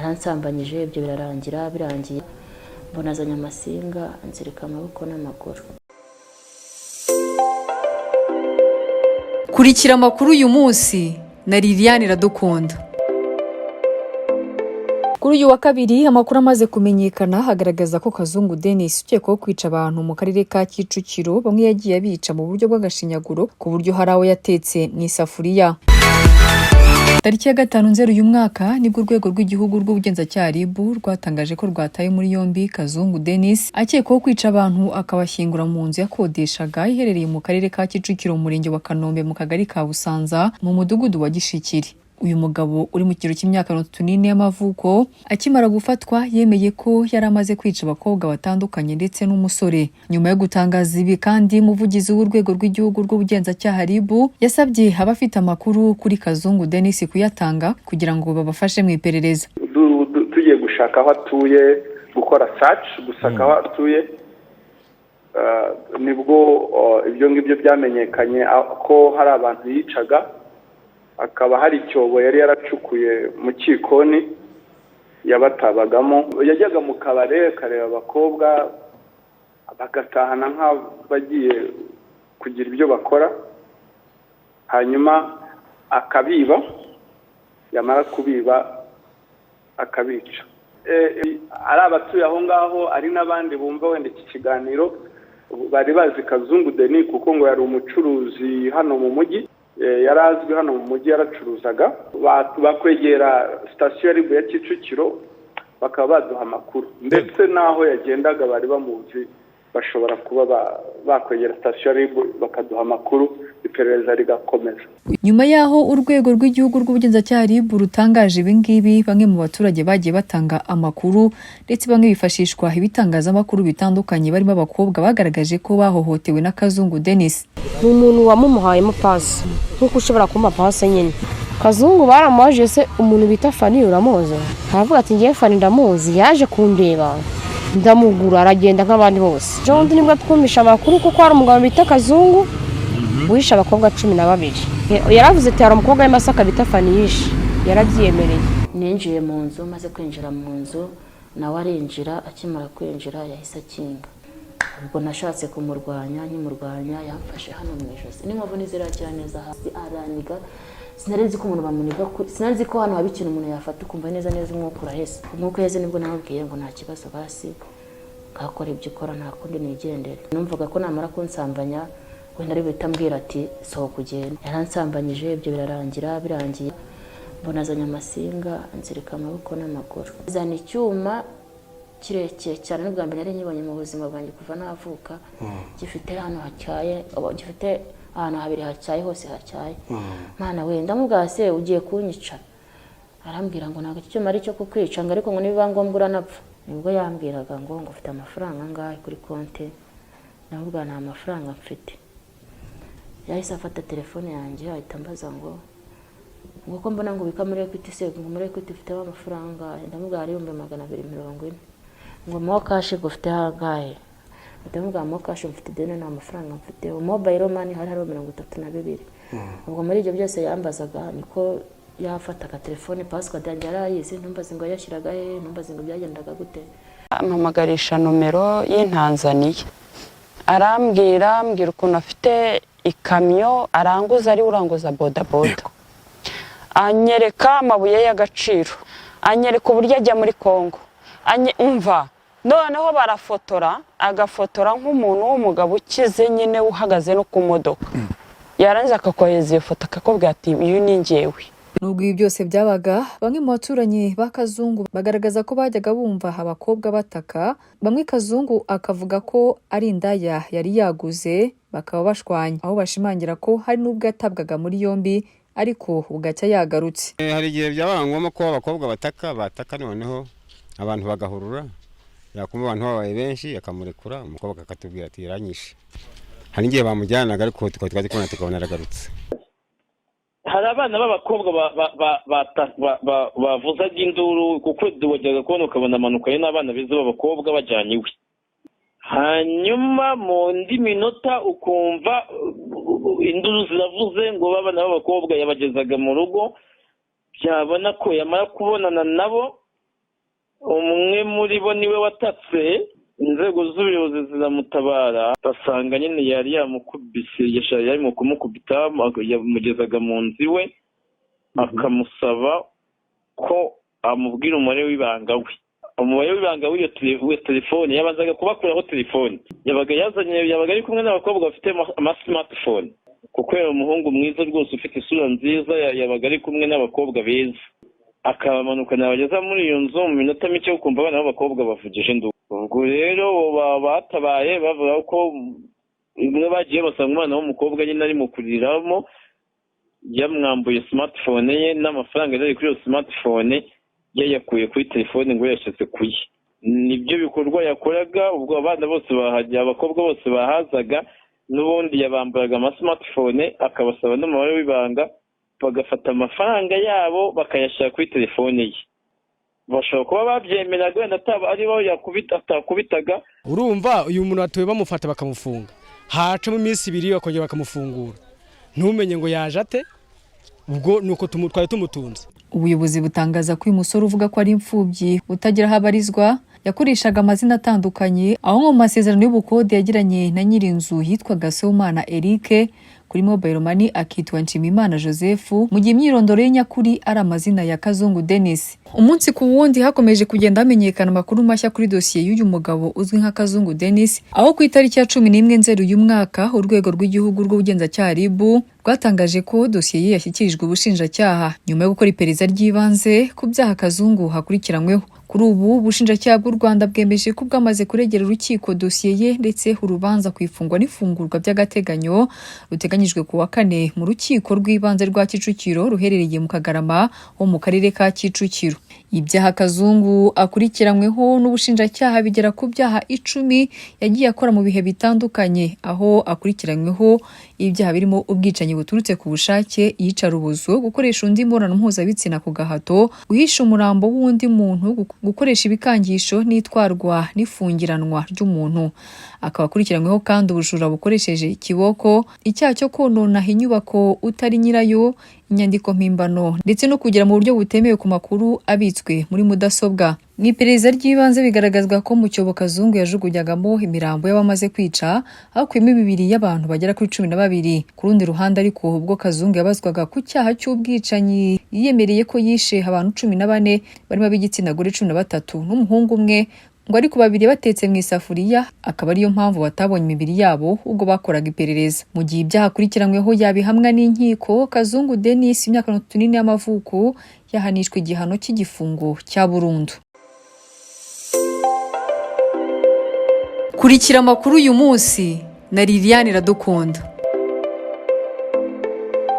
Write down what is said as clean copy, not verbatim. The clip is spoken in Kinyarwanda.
yaransambanyije ibyo birarangira birangiye mbona azanye amasinga anzirika amaboko n'amaguru. Kurikira amakuru uyu munsi na Liliane Iradukunda. Kuri uyu wa kabiri amakuru amaze kumenyekana hagaragaza ko Kazungu Denis ukekwaho kwica abantu mu karere ka Kicukiro bamwe yagiye abica mu buryo bw'agashinyaguro ku buryo hari aho yatetse mu isafuriya. Tariki ya 5 Nzeri uyu mwaka nibwo urwego rw'igihugu rw'ubugenzacyaha RIB rwatangaje ko rwataye muri yombi Kazungu Denis akekwaho kwica abantu akabashyingura mu nzu yakodeshaga iherereye mu karere ka Kicukiro mu murenge wa Kanombe mu kagari ka Busanza mu mudugudu wa Gishikiri. Uyu mugabo uri mu kiro cy'imyaka 34 y'amavuko akimara gufatwa yemeye ko yari amaze kwica abakobwa batandukanye ndetse n'umusore. Nyuma yo gutangaza ibi kandi umuvugizi w'urwego rw'igihugu rw'ubugenzacyaha RIB yasabye abafite amakuru kuri Kazungu Denis kuyatanga kugira ngo babafashe mu iperereza. Tugiye gushaka aho atuye, gukora search gusaka aho atuye, nibwo ibyo ngibyo byamenyekanye ko hari abantu yicaga, akaba hari icyobo yari yaracukuye mu kikoni yabatabagamo. Yajyaga mu kabare akareba abakobwa bagatahana nk'abagiye kugira ibyo bakora, hanyuma akabiba, yamara kubiba akabica. Ari abatuye aho ngaho ari n'abandi bumva wenda iki kiganiro bari bazi Kazungu Denis kuko ngo yari umucuruzi hano mu mujyi, yarazwi hano mu mujyi yaracuruzaga. Bakwegera sitasiyo RIB ya Kicukiro bakaba baduha amakuru, ndetse naho yagendaga bari bamuzi, bashobora kuba bakwegera sitasiyo RIB bakaduha amakuru, iperereza rigakomeza. Nyuma yaho urwego rw'igihugu rw'ubugenzacyaha RIB rutangaje ibingibi, bamwe mu baturage bagiye batanga amakuru ndetse bamwe bifashishwa ibitangazamakuru bitandukanye barimo abakobwa bagaragaje ko bahohotewe na Kazungu Denis. Umuntu wamumuhayemo pasi nkuko ushobora kumpa pasi nyine. Kazungu baramuhaje se umuntu bita Fani uramuzi? Aravuga ati ngiye Fani ndamuzi, yaje kundeba ndamugura aragenda nk'abandi bose. John nibwo twumisha amakuru kuko hari umugabo bita Kazungu wisha abakobwa 12. Yaravuze ati hari umukobwa w'Amasaka bita Fani yishe, yarabyiyemereye. Ninjiye mu nzu, maze kwinjira mu nzu nawe arinjira, akimara kwinjira yahise akinga. Ubwo nashatse kumurwanya, nkimurwanya yamfashe hano mu ijosi n'inkovu nizirakira neza hasi araniga. Sinarenzi ko umuntu bamuniga, sinanzi ko hano haba ikintu umuntu yafata ukumva neza umwuka uraheze. Umwuka yeze nibwo nababwiye ngo nta kibazo basi gakora ibyo ukora, nta kundi nigendere. Numvaga ko namara kunsambanya wenda ari bitambwira ati sohoka ugende. Yaransambanyije ibyo birarangira birangiye mbona azanye amasinga anzirika amaboko n'amaguru. Zana icyuma kirekire cyane n'ubwa mbere nari nyibonye mu buzima bwanjye kuva navuka, gifite hano hacyaye, gifite ahantu habiri hacyaye, hose hacyaye. Mana we ndamubwira se ugiye kunyica? Arambwira ngo ntabwo icyuma ari cyo kukwica, ngo ariko ngo nibiba ngombwa uranapfa. Nibwo yambwiraga ngo ufite amafaranga angahe kuri konti. Ndamubwira nta mafaranga mfite. Yahise afata telefone yanjye ahita ambaza ngo ko mbona ngo ubika muri Equity se, ngo muri Equity ufite amafaranga. Ndamubwira ari 240. Ngo mo cash gufite hangahe? Ndamubwira mo cash mfite dene nta mafaranga mfite. Mobile money hari 32. Ubwo muri ibyo byose yambazaga niko yafataga telefone, password yanjye yarayizi, ntumbaze ngo yashyiraga he, ntumbaze ngo byagendaga gute. Ampamagarisha nomero y'Intanzaniya, arambwira ukuntu afite ikamyo aranguza, ari uranguza bodaboda. Anyereka amabuye y'agaciro, anyereka uburyo ajya muri Kongo. Umva noneho barafotora, agafotora nk'umuntu w'umugabo ukize nyine uhagaze no ku modoka. Yaranze akakohereza iyo foto akakubwira ati uyu ni njyewe. Nubwo ibi byose byabaga, bamwe mu baturanyi ba Kazungu bagaragaza ko bajyaga bumva abakobwa bataka, bamwe Kazungu akavuga ko ari indaya yari yaguze, bakaba bashwanya, aho bashimangira ko hari n'ubwo yatabwaga muri yombi ariko ugacya yagarutse. Hari igihe byabaye ngombwa ko abakobwa bataka noneho abantu bagahurura, yakumva abantu babaye benshi akamurekura, umukobwa akatubwira ati yaranyishe. Hari igihe bamujyanaga ariko twari kubona tukabona aragarutse. Hari abana b'abakobwa bavuzaga induru kuko wajyaga kubona ukabona amanukaye n'abana beza b'abakobwa bajyanye iwe. Hanyuma mu ndi minota ukumva induru ziravuze ngo abana b'abakobwa yabagezaga mu rugo, byabona ko yamara kubonana nabo umwe muri bo niwe watatse, inzego z'ubuyobozi ziramutabara basanga nyine yari yamukubise, yari mu kumukubita, yamugezaga mu nzu iwe akamusaba ko amubwira umubare w'ibanga we. Umubare w'ibanga w'iyo telefone yabanzaga kubakuraho telefone, yabaga ari kumwe n'abakobwa bafite ama-smartphone, kuko yari umuhungu mwiza rwose ufite isura nziza, yabaga ari kumwe n'abakobwa beza, akabamanukana bageza muri iyo nzu mu minota mike ukumva abana b'abakobwa bavugije induru. Ubwo rero batabaye bavuga ko imwe bagiye basanga umwana w'umukobwa nyine ari mu kuriramo, yamwambuye smartphone ye n'amafaranga yari kuri iyo smartphone yayakuye kuri telefone ngo yashyize ku ye. Nibyo bikorwa yakoraga. Ubwo abana bose bahajya, abakobwa bose bahazaga n'ubundi yabamburaga ama-smartphone, akabasaba n'umubare w'ibanga, bagafata amafaranga yabo bakayashyira kuri telefone ye. Bashobora kuba babyemeraga wenda ari bo atakubitaga. Urumva uyu muntu atuye bamufata bakamufunga, hacamo iminsi 2 bakongera bakamufungura, ntumenye ngo yaje ate. Ubwo nuko twari tumutunze. Ubuyobozi butangaza ko uyu musore uvuga ko ari imfubyi utagira aho abarizwa yakoreshaga amazina atandukanye, aho mu masezerano y'ubukode yagiranye na nyirinzu yitwaga Sewumana Eric, kuri mobile money akitwa Nshimiyimana Joseph, mu gihe imyirondoro ye nyakuri ari amazina ya Kazungu Denis. Umunsi ku wundi hakomeje kugenda hamenyekana amakuru mashya kuri dosiye y'uyu mugabo uzwi nka Kazungu Denis, aho ku itariki ya 11 Nzeri uyu mwaka urwego rw'igihugu rw'ubugenzacyaha RIB rwatangaje ko dosiye ye yashyikirijwe ubushinjacyaha nyuma yo gukora iperereza ry'ibanze ku byaha Kazungu hakurikiranyweho. Kuri ubu ubushinjacyaha bw'u Rwanda bwemeje ko bwamaze kuregera urukiko dosiye ye, ndetse urubanza kwifungwa n'ifungurwa by'agateganyo ruteganyijwe ku wa 4 mu rukiko rw'ibanze rwa Kicukiro ruherereye mu Kagarama ho mu karere ka Kicukiro. Ibyaha Kazungu akurikiranyweho n'ubushinjacyaha bigera ku byaha 10 yagiye akora mu bihe bitandukanye, aho akurikiranyweho ibyaha birimo ubwicanyi buturutse ku bushake, iyicarubozo, gukoresha undi mibonano mpuzabitsina ku gahato, guhisha umurambo w'undi muntu, gukoresha ibikangisho n'itwarwa n'ifungiranwa ry'umuntu. Akaba akurikiranyweho kandi ubujura bukoresheje ikiboko, icyaha cyo konona inyubako utari nyirayo, inyandiko mpimbano, ndetse no kugera mu buryo butemewe ku makuru abitswe muri mudasobwa. Mu iperereza ry'ibanze bigaragazwa ko mu cyobo Kazungu yajugunyagamo imirambo y'abamaze kwica hakuyemo 2 y'abantu bagera kuri 12. Ku rundi ruhande ariko ubwo Kazungu yabazwaga ku cyaha cy'ubwicanyi yiyemereye ko yishe abantu 14 barimo ab'igitsina gore 13 n'umuhungu umwe, ngo ariko 2 batetse mu isafuriya, akaba ariyo mpamvu batabonye imibiri yabo ubwo bakoraga iperereza. Mu gihe ibyaha akurikiranyweho yabihamwa n'inkiko, Kazungu Denis imyaka 34 y'amavuko yahanishwe igihano cy'igifungo cya burundu. Kurikira amakuru uyu munsi na Liliane Iradukunda.